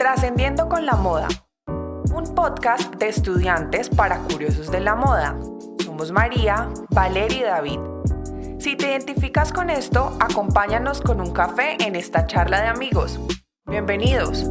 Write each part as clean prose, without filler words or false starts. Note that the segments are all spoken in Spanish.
Trascendiendo con la moda, un podcast de estudiantes para curiosos de la moda. Somos María, Valeria y David. Si te identificas con esto, acompáñanos con un café en esta charla de amigos. Bienvenidos.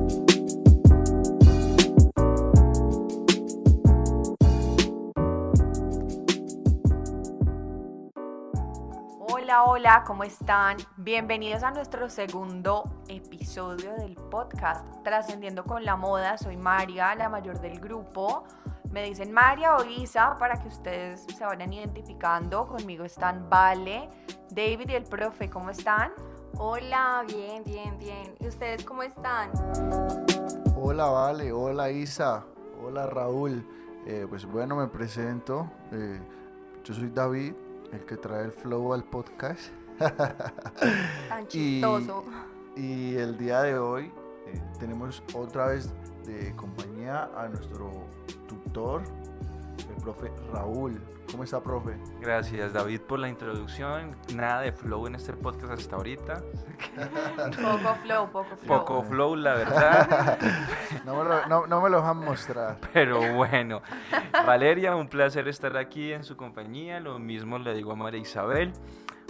Hola, ¿cómo están? Bienvenidos a nuestro segundo episodio del podcast Trascendiendo con la Moda. Soy María, la mayor del grupo. Me dicen María o Isa para que ustedes se vayan identificando. Conmigo están Vale, David y el profe. ¿Cómo están? Hola, bien. ¿Y ustedes cómo están? Hola Vale, hola Isa, hola Raúl. Pues bueno, me presento. Yo soy David, el que trae el flow al podcast. Tan chistoso. Y el día de hoy tenemos otra vez de compañía a nuestro tutor, el profe Raúl. ¿Cómo está, profe? Gracias, David, por la introducción. Nada de flow en este podcast hasta ahorita. Poco flow, la verdad. No me lo dejan mostrar. Pero bueno, Valeria, un placer estar aquí en su compañía. Lo mismo le digo a María Isabel.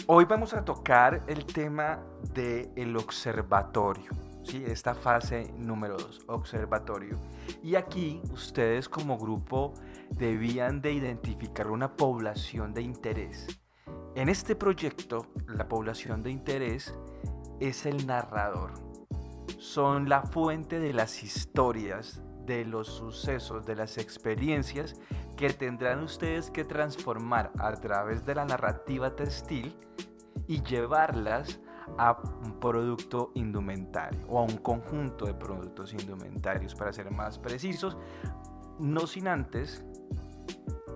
Hoy vamos a tocar el tema del observatorio. Sí, esta fase número 2, observatorio. Y aquí ustedes como grupo debían de identificar una población de interés. En este proyecto, la población de interés es el narrador. Son la fuente de las historias, de los sucesos, de las experiencias que tendrán ustedes que transformar a través de la narrativa textil y llevarlas a un producto indumentario o a un conjunto de productos indumentarios, para ser más precisos, no sin antes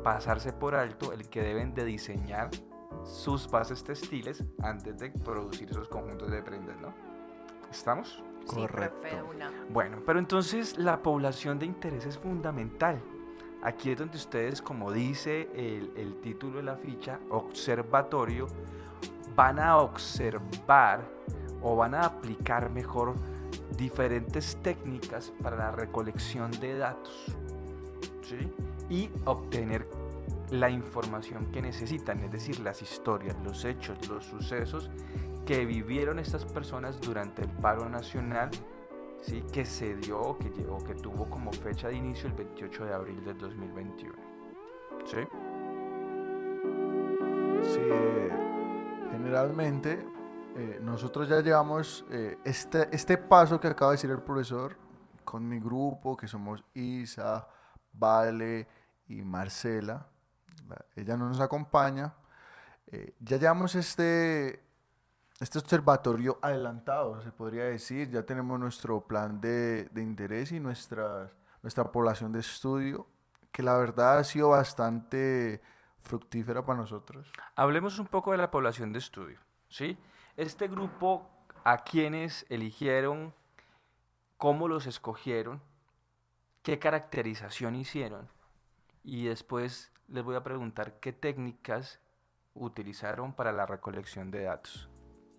pasarse por alto el que deben de diseñar sus bases textiles antes de producir esos conjuntos de prendas, ¿no? ¿Estamos? Correcto. Sí, profe, una. Bueno, pero entonces la población de interés es fundamental. Aquí es donde ustedes, como dice el título de la ficha, observatorio, van a observar o van a aplicar mejor diferentes técnicas para la recolección de datos, ¿sí? Y obtener la información que necesitan, es decir, las historias, los hechos, los sucesos que vivieron estas personas durante el paro nacional, ¿sí? Que se dio o que tuvo como fecha de inicio el 28 de abril del 2021. ¿Sí? Sí, generalmente nosotros ya llevamos este paso que acaba de decir el profesor con mi grupo, que somos Isa, Vale y Marcela. Ella no nos acompaña. Ya llevamos este observatorio adelantado, se podría decir. Ya tenemos nuestro plan de interés y nuestra población de estudio, que la verdad ha sido bastante fructífera para nosotros. Hablemos un poco de la población de estudio, ¿sí? Este grupo, ¿a quiénes eligieron? ¿Cómo los escogieron? ¿Qué caracterización hicieron? Y después les voy a preguntar qué técnicas utilizaron para la recolección de datos.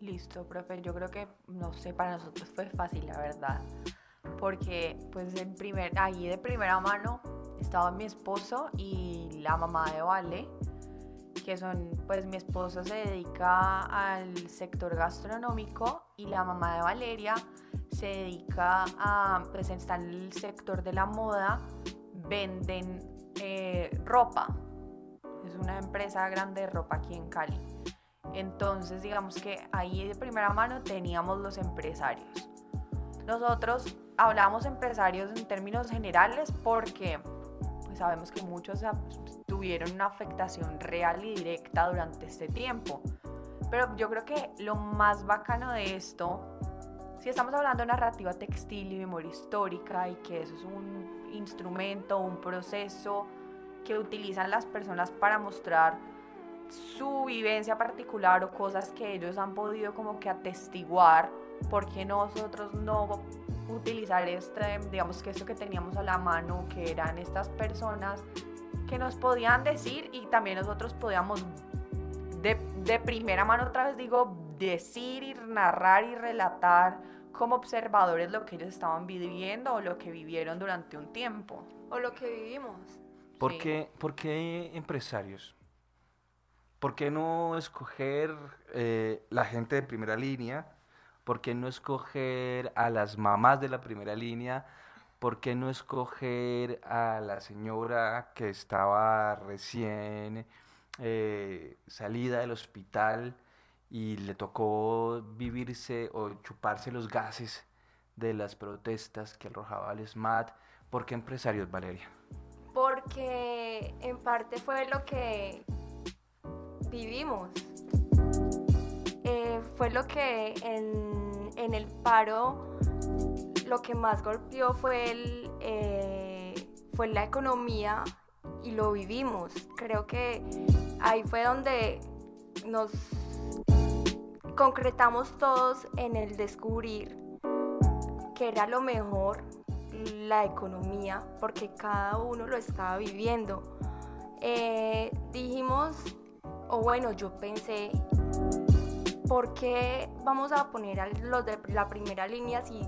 Listo, profe. Yo creo que, no sé, para nosotros fue fácil, la verdad. Porque, pues, allí de primera mano estaba mi esposo y la mamá de Vale, que son, pues, mi esposo se dedica al sector gastronómico y la mamá de Valeria se dedica a, pues, está en el sector de la moda, venden ropa. Es una empresa grande de ropa aquí en Cali. Entonces, digamos que ahí de primera mano teníamos los empresarios. Nosotros hablamos empresarios en términos generales porque pues sabemos que muchos tuvieron una afectación real y directa durante este tiempo. Pero yo creo que lo más bacano de esto, si estamos hablando de narrativa textil y memoria histórica y que eso es un instrumento, un proceso que utilizan las personas para mostrar su vivencia particular o cosas que ellos han podido como que atestiguar, ¿por qué nosotros no utilizar digamos que esto que teníamos a la mano, que eran estas personas que nos podían decir y también nosotros podíamos de primera mano, otra vez digo, decir y narrar y relatar como observadores lo que ellos estaban viviendo o lo que vivieron durante un tiempo. O lo que vivimos. ¿Por Sí. por qué empresarios? ¿Por qué no escoger la gente de primera línea? ¿Por qué no escoger a las mamás de la primera línea? ¿Por qué no escoger a la señora que estaba recién salida del hospital y le tocó vivirse o chuparse los gases de las protestas que arrojaba el SMAT? ¿Por qué empresarios, Valeria? Porque en parte fue lo que vivimos. Fue lo que en el paro lo que más golpeó fue la economía y lo vivimos. Creo que ahí fue donde nos concretamos todos en el descubrir que era lo mejor la economía, porque cada uno lo estaba viviendo. Dijimos, o bueno, yo pensé, ¿por qué vamos a poner a los de la primera línea si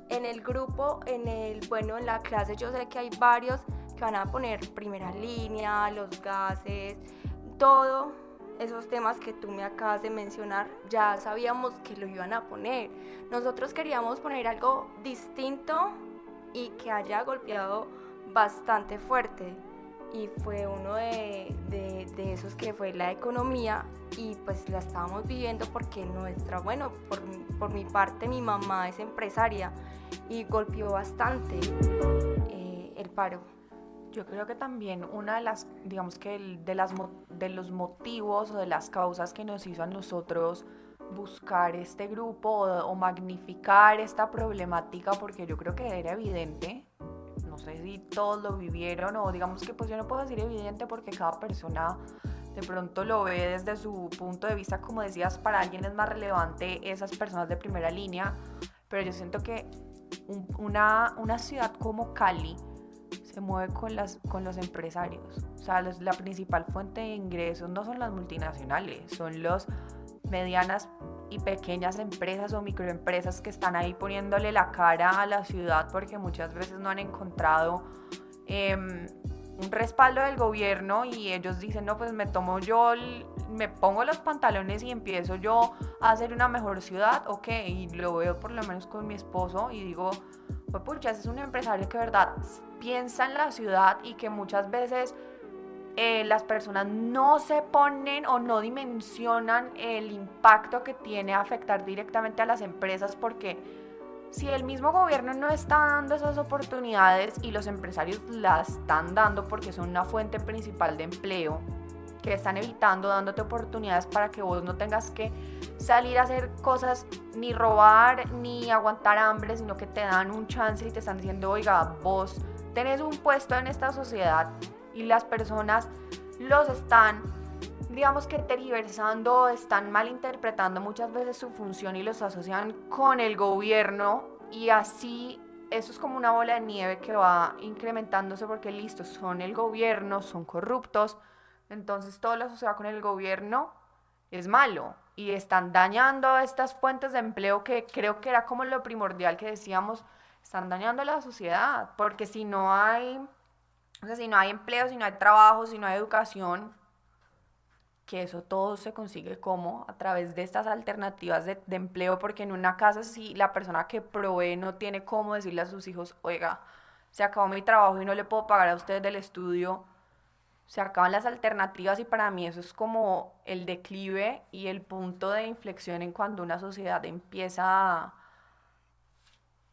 en el grupo, en la clase yo sé que hay varios que van a poner primera línea, los gases, todo esos temas que tú me acabas de mencionar, ya sabíamos que lo iban a poner. Nosotros queríamos poner algo distinto y que haya golpeado bastante fuerte. Y fue uno de esos que fue la economía, y pues la estábamos viviendo porque por mi parte mi mamá es empresaria y golpeó bastante el paro. Yo creo que también una de las, digamos que de los motivos o de las causas que nos hizo a nosotros buscar este grupo o magnificar esta problemática, porque yo creo que era evidente, no sé si todos lo vivieron o digamos que pues yo no puedo decir evidente porque cada persona de pronto lo ve desde su punto de vista, como decías, para alguien es más relevante esas personas de primera línea, pero yo siento que una ciudad como Cali se mueve con los empresarios. O sea, la principal fuente de ingresos no son las multinacionales, son las medianas y pequeñas empresas o microempresas que están ahí poniéndole la cara a la ciudad porque muchas veces no han encontrado un respaldo del gobierno y ellos dicen, no, pues me pongo los pantalones y empiezo yo a hacer una mejor ciudad, ok, y lo veo por lo menos con mi esposo y digo, pues pucha, ese es un empresario que de verdad piensa en la ciudad y que muchas veces las personas no se ponen o no dimensionan el impacto que tiene afectar directamente a las empresas, porque si el mismo gobierno no está dando esas oportunidades y los empresarios las están dando porque son una fuente principal de empleo, que están evitando, dándote oportunidades para que vos no tengas que salir a hacer cosas, ni robar, ni aguantar hambre, sino que te dan un chance y te están diciendo, oiga, vos tenés un puesto en esta sociedad, y las personas los están, digamos que tergiversando, están malinterpretando muchas veces su función y los asocian con el gobierno, y así eso es como una bola de nieve que va incrementándose porque listo, son el gobierno, son corruptos, entonces todo lo asociado con el gobierno es malo y están dañando estas fuentes de empleo que creo que era como lo primordial que decíamos, están dañando a la sociedad, porque si no hay empleo, si no hay trabajo, si no hay educación, que eso todo se consigue como a través de estas alternativas de empleo, porque en una casa si la persona que provee no tiene cómo decirle a sus hijos, oiga, se acabó mi trabajo y no le puedo pagar a ustedes del estudio, se acaban las alternativas, y para mí eso es como el declive y el punto de inflexión en cuando una sociedad empieza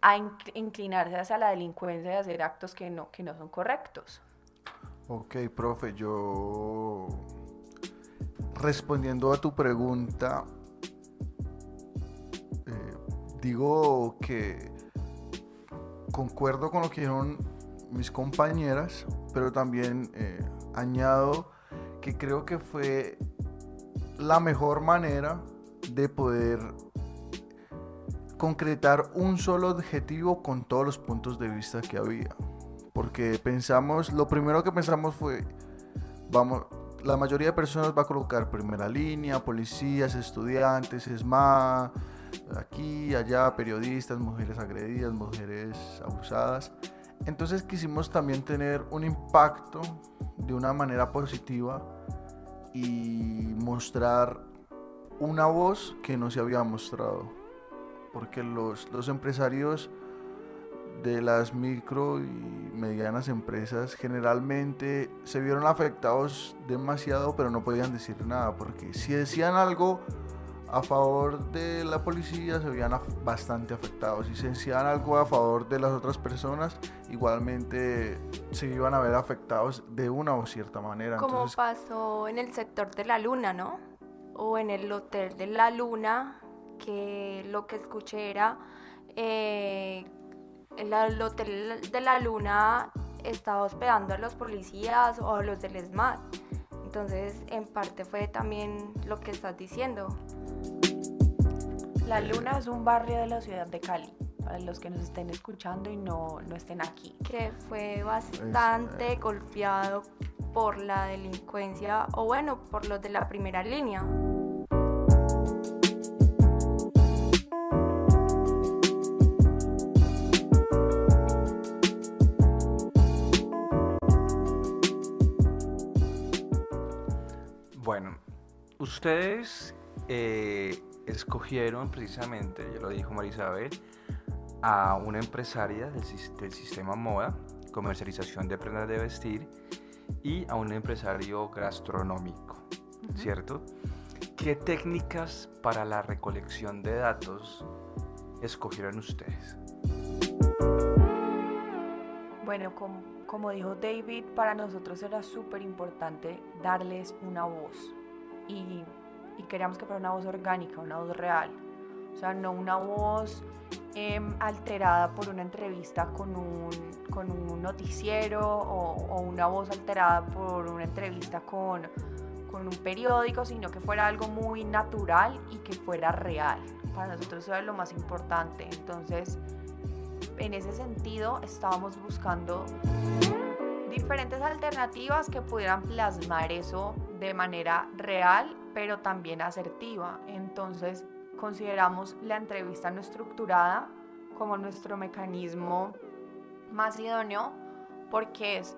a inclinarse hacia la delincuencia y hacer actos que no son correctos. Ok, profe, yo respondiendo a tu pregunta, digo que concuerdo con lo que dijeron mis compañeras, pero también añado que creo que fue la mejor manera de poder concretar un solo objetivo con todos los puntos de vista que había, porque lo primero que pensamos fue, la mayoría de personas va a colocar primera línea, policías, estudiantes, ESMAD, aquí, allá, periodistas, mujeres agredidas, mujeres abusadas. Entonces quisimos también tener un impacto de una manera positiva y mostrar una voz que no se había mostrado, porque los empresarios de las micro y medianas empresas generalmente se vieron afectados demasiado, pero no podían decir nada, porque si decían algo a favor de la policía se veían bastante afectados, y si decían algo a favor de las otras personas igualmente se iban a ver afectados de una o cierta manera. Como Entonces, pasó en el sector de la Luna, ¿no? O en el hotel de la Luna, que lo que escuché era el hotel de la Luna estaba hospedando a los policías o a los del SMAT. Entonces, en parte fue también lo que estás diciendo. La Luna es un barrio de la ciudad de Cali, para los que nos estén escuchando y no estén aquí. Que fue bastante golpeado por la delincuencia, o bueno, por los de la primera línea. Bueno, ustedes escogieron precisamente, ya lo dijo María Isabel, a una empresaria del sistema moda, comercialización de prendas de vestir, y a un empresario gastronómico, ¿cierto? ¿Qué técnicas para la recolección de datos escogieron ustedes? Bueno, como dijo David, para nosotros era súper importante darles una voz y queríamos que fuera una voz orgánica, una voz real, o sea, no una voz alterada por una entrevista con un noticiero o una voz alterada por una entrevista con un periódico, sino que fuera algo muy natural y que fuera real. Para nosotros eso era lo más importante. Entonces, en ese sentido, estábamos buscando diferentes alternativas que pudieran plasmar eso de manera real, pero también asertiva. Entonces, consideramos la entrevista no estructurada como nuestro mecanismo más idóneo, porque es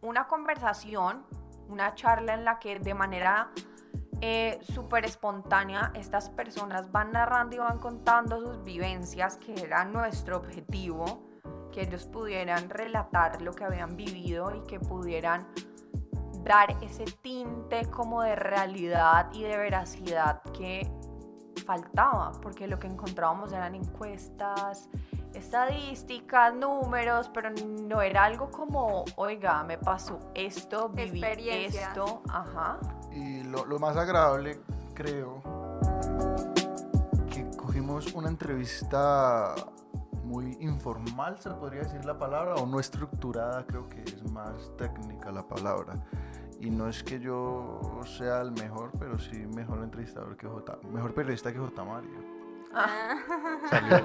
una conversación, una charla en la que de manera súper espontánea estas personas van narrando y van contando sus vivencias, que era nuestro objetivo, que ellos pudieran relatar lo que habían vivido y que pudieran dar ese tinte como de realidad y de veracidad que faltaba, porque lo que encontrábamos eran encuestas, estadísticas, números, pero no era algo como, oiga, me pasó esto, viví esto, ajá. Y lo más agradable, creo, que cogimos una entrevista muy informal, se podría decir la palabra, o no estructurada, creo que es más técnica la palabra. Y no es que yo sea el mejor, pero sí mejor entrevistador que mejor periodista que J. Mario.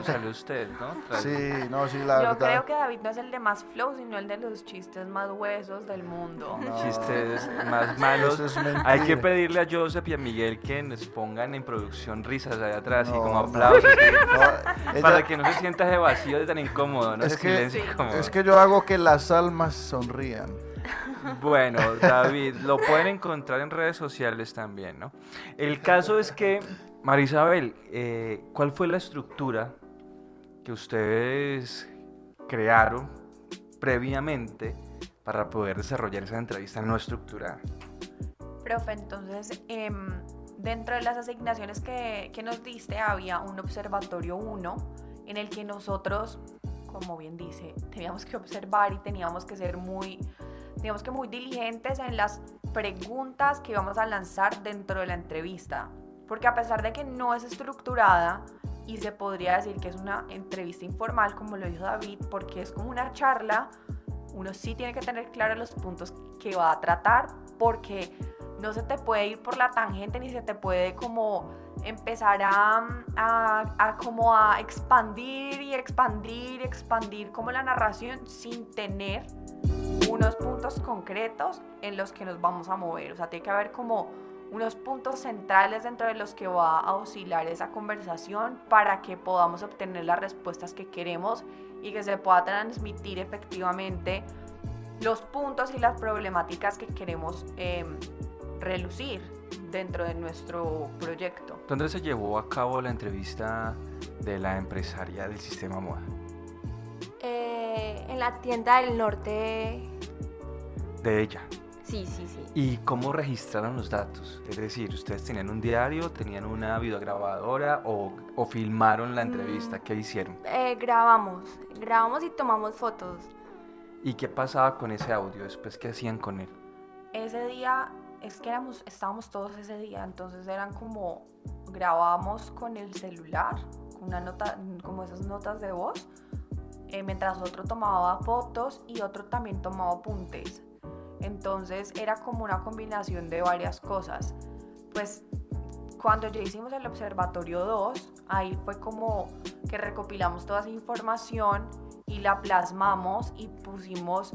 Salió usted, ¿no? Sí, no, sí, la verdad. Yo creo que David no es el de más flow, sino el de los chistes más huesos del mundo. No, Chistes más malos. eso es mentira. Hay que pedirle a Joseph y a Miguel que nos pongan en producción risas allá atrás y No, como no. aplausos. No, Para ella- que no se sienta ese vacío de tan incómodo, ¿no? es Ese que, silencio incómodo. es que yo hago que las almas sonrían. Bueno, David, lo pueden encontrar en redes sociales también, ¿no? El caso es que, María Isabel, ¿cuál fue la estructura que ustedes crearon previamente para poder desarrollar esa entrevista no estructurada? Profe, entonces, dentro de las asignaciones que nos diste había un observatorio 1 en el que nosotros, como bien dice, teníamos que observar y teníamos que ser muy diligentes en las preguntas que íbamos a lanzar dentro de la entrevista, porque a pesar de que no es estructurada y se podría decir que es una entrevista informal, como lo dijo David, porque es como una charla, uno sí tiene que tener claros los puntos que va a tratar, porque no se te puede ir por la tangente ni se te puede como empezar a expandir y expandir como la narración sin tener unos puntos concretos en los que nos vamos a mover. O sea, tiene que haber como unos puntos centrales dentro de los que va a oscilar esa conversación para que podamos obtener las respuestas que queremos y que se pueda transmitir efectivamente los puntos y las problemáticas que queremos relucir dentro de nuestro proyecto. ¿Dónde se llevó a cabo la entrevista de la empresaria del Sistema Moda? En la tienda del norte. De ella. Sí. ¿Y cómo registraron los datos? Es decir, ¿ustedes tenían un diario, tenían una videograbadora o filmaron la entrevista? ¿Qué hicieron? Grabamos y tomamos fotos. ¿Y qué pasaba con ese audio después? ¿Qué hacían con él? Ese día, es que estábamos todos ese día, entonces eran como, grabábamos con el celular, con una nota, como esas notas de voz, mientras otro tomaba fotos y otro también tomaba apuntes. Entonces era como una combinación de varias cosas. Pues cuando ya hicimos el Observatorio 2, ahí fue como que recopilamos toda esa información y la plasmamos y pusimos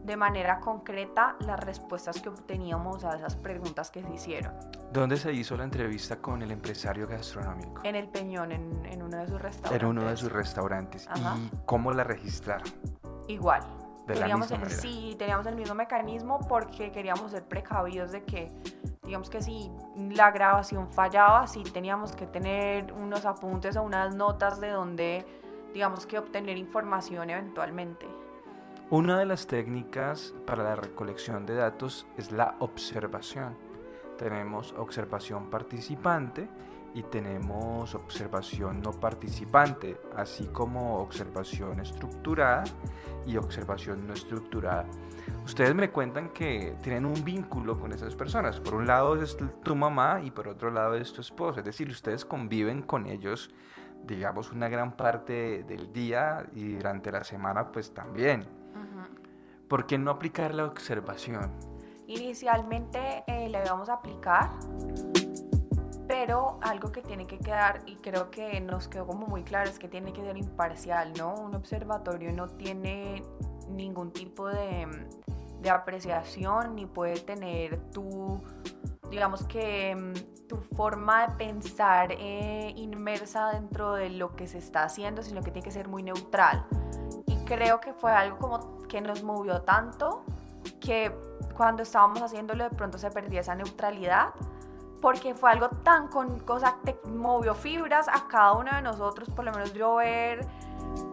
de manera concreta las respuestas que obteníamos a esas preguntas que se hicieron. ¿Dónde se hizo la entrevista con el empresario gastronómico? En El Peñón, en uno de sus restaurantes. En uno de sus restaurantes. Ajá. ¿Y cómo la registraron? Igual. De la misma manera. Sí, teníamos el mismo mecanismo porque queríamos ser precavidos de que, digamos que si la grabación fallaba, sí teníamos que tener unos apuntes o unas notas de donde, digamos que obtener información eventualmente. Una de las técnicas para la recolección de datos es la observación. Tenemos observación participante y tenemos observación no participante, así como observación estructurada y observación no estructurada. Ustedes me cuentan que tienen un vínculo con esas personas. Por un lado es tu mamá y por otro lado es tu esposo. Es decir, ustedes conviven con ellos, digamos, una gran parte del día y durante la semana pues también. ¿Por qué no aplicar la observación? Inicialmente la íbamos a aplicar, pero algo que tiene que quedar, y creo que nos quedó como muy claro, es que tiene que ser imparcial, ¿no? Un observatorio no tiene ningún tipo de apreciación, ni puede tener digamos que tu forma de pensar inmersa dentro de lo que se está haciendo, sino que tiene que ser muy neutral. Y creo que fue algo como que nos movió tanto que cuando estábamos haciéndolo de pronto se perdía esa neutralidad, porque fue algo tan cosa que movió fibras a cada uno de nosotros, por lo menos yo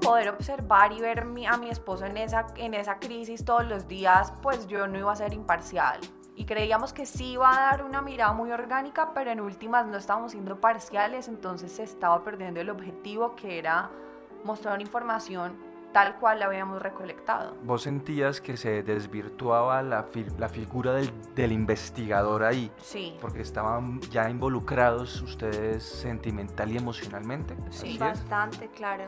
poder observar y ver a mi esposo en esa crisis todos los días, pues yo no iba a ser imparcial. Y creíamos que sí iba a dar una mirada muy orgánica, pero en últimas no estábamos siendo parciales, entonces se estaba perdiendo el objetivo, que era mostrar una información tal cual la habíamos recolectado. ¿Vos sentías que se desvirtuaba la figura del investigador ahí? Sí. Porque estaban ya involucrados ustedes sentimental y emocionalmente. Sí. Bastante, claro.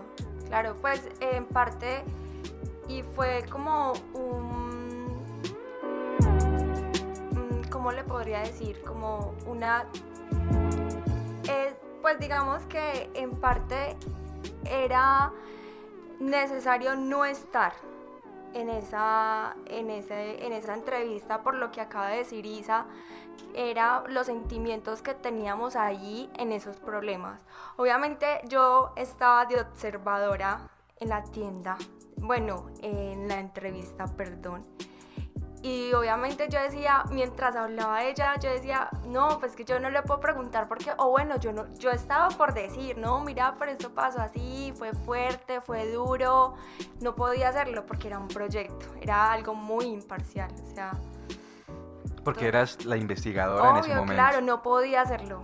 Claro, pues en parte, y fue como ¿cómo le podría decir? Como una... pues digamos que en parte era necesario no estar en esa entrevista, por lo que acaba de decir Isa, era los sentimientos que teníamos ahí en esos problemas. Obviamente yo estaba de observadora en la tienda, bueno, en la entrevista, perdón. Y obviamente yo decía, mientras hablaba ella, yo decía, no, pues que yo no le puedo preguntar porque, o bueno, yo estaba por decir, no, mira, pero esto pasó así, fue fuerte, fue duro, no podía hacerlo porque era un proyecto, era algo muy imparcial, o sea. Porque eras la investigadora en ese momento. Claro, no podía hacerlo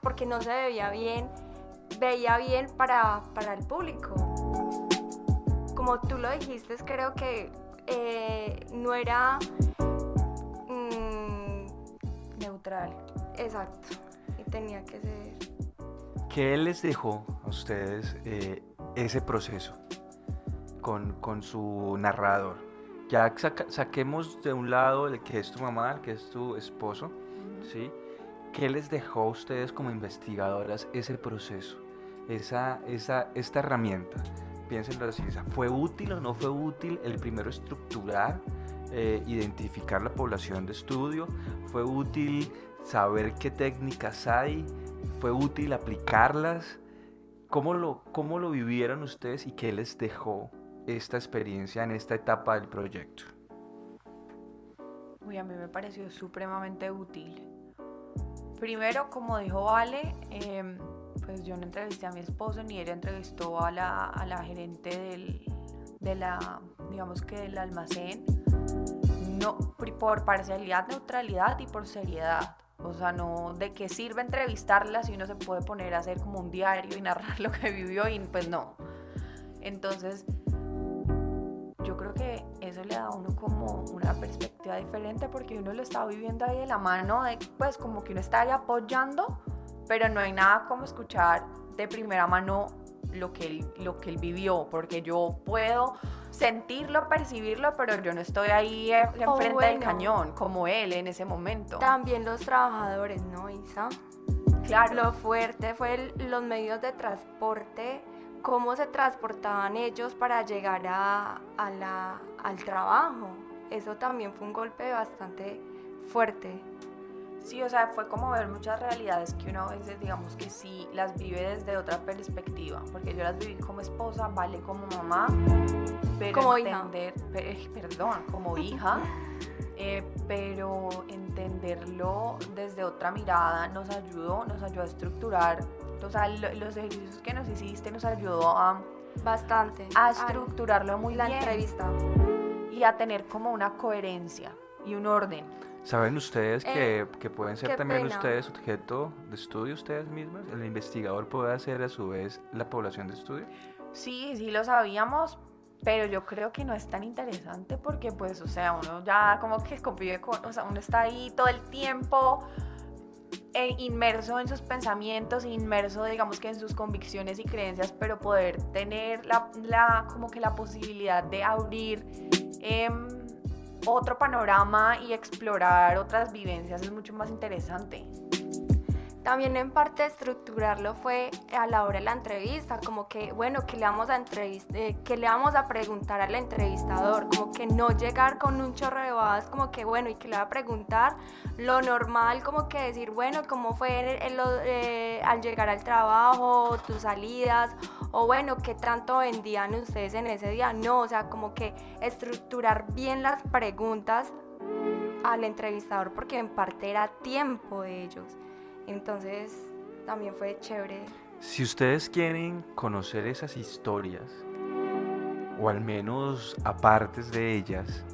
porque no se veía bien para el público. Como tú lo dijiste, creo que no era neutral. Exacto, y tenía que ser. ¿Qué les dejó a ustedes ese proceso con su narrador? Ya saquemos de un lado el que es tu mamá, el que es tu esposo, ¿sí? ¿Qué les dejó a ustedes como investigadoras ese proceso, esta herramienta? Piénsenlo así, ¿fue útil o no fue útil el primero estructurar identificar la población de estudio? ¿Fue útil saber qué técnicas hay? ¿Fue útil aplicarlas? ¿Cómo lo vivieron ustedes y qué les dejó esta experiencia en esta etapa del proyecto? Uy, a mí me pareció supremamente útil. Primero, como dijo Vale, pues yo no entrevisté a mi esposo ni ella entrevistó a la gerente digamos que del almacén. No, por parcialidad, neutralidad y por seriedad. O sea, no, ¿de qué sirve entrevistarla si uno se puede poner a hacer como un diario y narrar lo que vivió? Y pues no. Entonces, yo creo que eso le da a uno como una perspectiva diferente porque uno lo está viviendo ahí de la mano, pues como que uno está ahí apoyando, pero no hay nada como escuchar de primera mano lo que él vivió, porque yo puedo sentirlo, percibirlo, pero yo no estoy ahí enfrente del cañón como él en ese momento. También los trabajadores, ¿no, Isa? Claro. Lo fuerte fue los medios de transporte, cómo se transportaban ellos para llegar al trabajo. Eso también fue un golpe bastante fuerte. Sí, o sea, fue como ver muchas realidades que uno a veces, digamos que sí, las vive desde otra perspectiva, porque yo las viví como esposa, Vale como mamá, pero como entender, como hija, pero entenderlo desde otra mirada nos ayudó a estructurar, o sea, los ejercicios que nos hiciste nos ayudó bastante a estructurarlo muy la bien, entrevista, y a tener como una coherencia y un orden. ¿Saben ustedes que pueden ser también pena. ustedes objeto de estudio ustedes mismas? ¿El investigador puede hacer a su vez la población de estudio? Sí lo sabíamos, pero yo creo que no es tan interesante porque pues, o sea, uno ya como que convive o sea, uno está ahí todo el tiempo inmerso en sus pensamientos, inmerso, digamos que en sus convicciones y creencias, pero poder tener como que la posibilidad de abrir otro panorama y explorar otras vivencias es mucho más interesante. También en parte estructurarlo fue a la hora de la entrevista, como que, bueno, ¿qué le vamos a preguntar al entrevistador? Como que no llegar con un chorro de badas, como que, bueno, ¿y qué le va a preguntar? Lo normal, como que decir, bueno, ¿cómo fue al llegar al trabajo, tus salidas? O bueno, ¿qué tanto vendían ustedes en ese día? No, o sea, como que estructurar bien las preguntas al entrevistador, porque en parte era tiempo de ellos. Entonces también fue chévere. Si ustedes quieren conocer esas historias, o al menos apartes de ellas,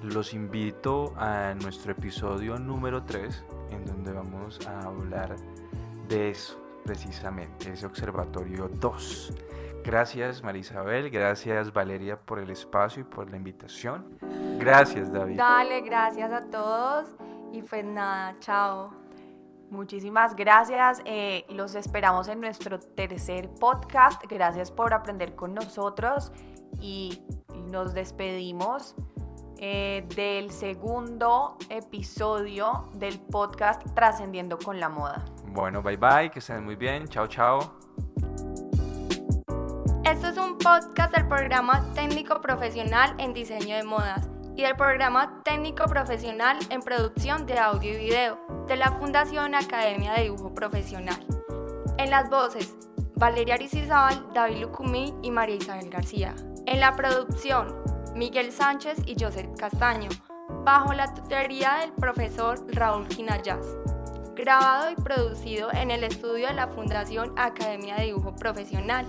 los invito a nuestro episodio número 3, en donde vamos a hablar de eso, precisamente, ese Observatorio 2. Gracias Marisabel, gracias Valeria por el espacio y por la invitación. Gracias David. Dale, gracias a todos y pues nada, chao. Muchísimas gracias, los esperamos en nuestro tercer podcast, gracias por aprender con nosotros y nos despedimos del segundo episodio del podcast Trascendiendo con la Moda. Bueno, bye bye, que estén muy bien, chao chao. Esto es un podcast del programa técnico profesional en diseño de modas y del programa técnico profesional en producción de audio y video de la Fundación Academia de Dibujo Profesional. En las voces, Valeria Aristizábal, David Lucumí y María Isabel García. En la producción, Miguel Sánchez y Joseph Castaño, bajo la tutoría del profesor Raúl Quinayas. Grabado y producido en el estudio de la Fundación Academia de Dibujo Profesional.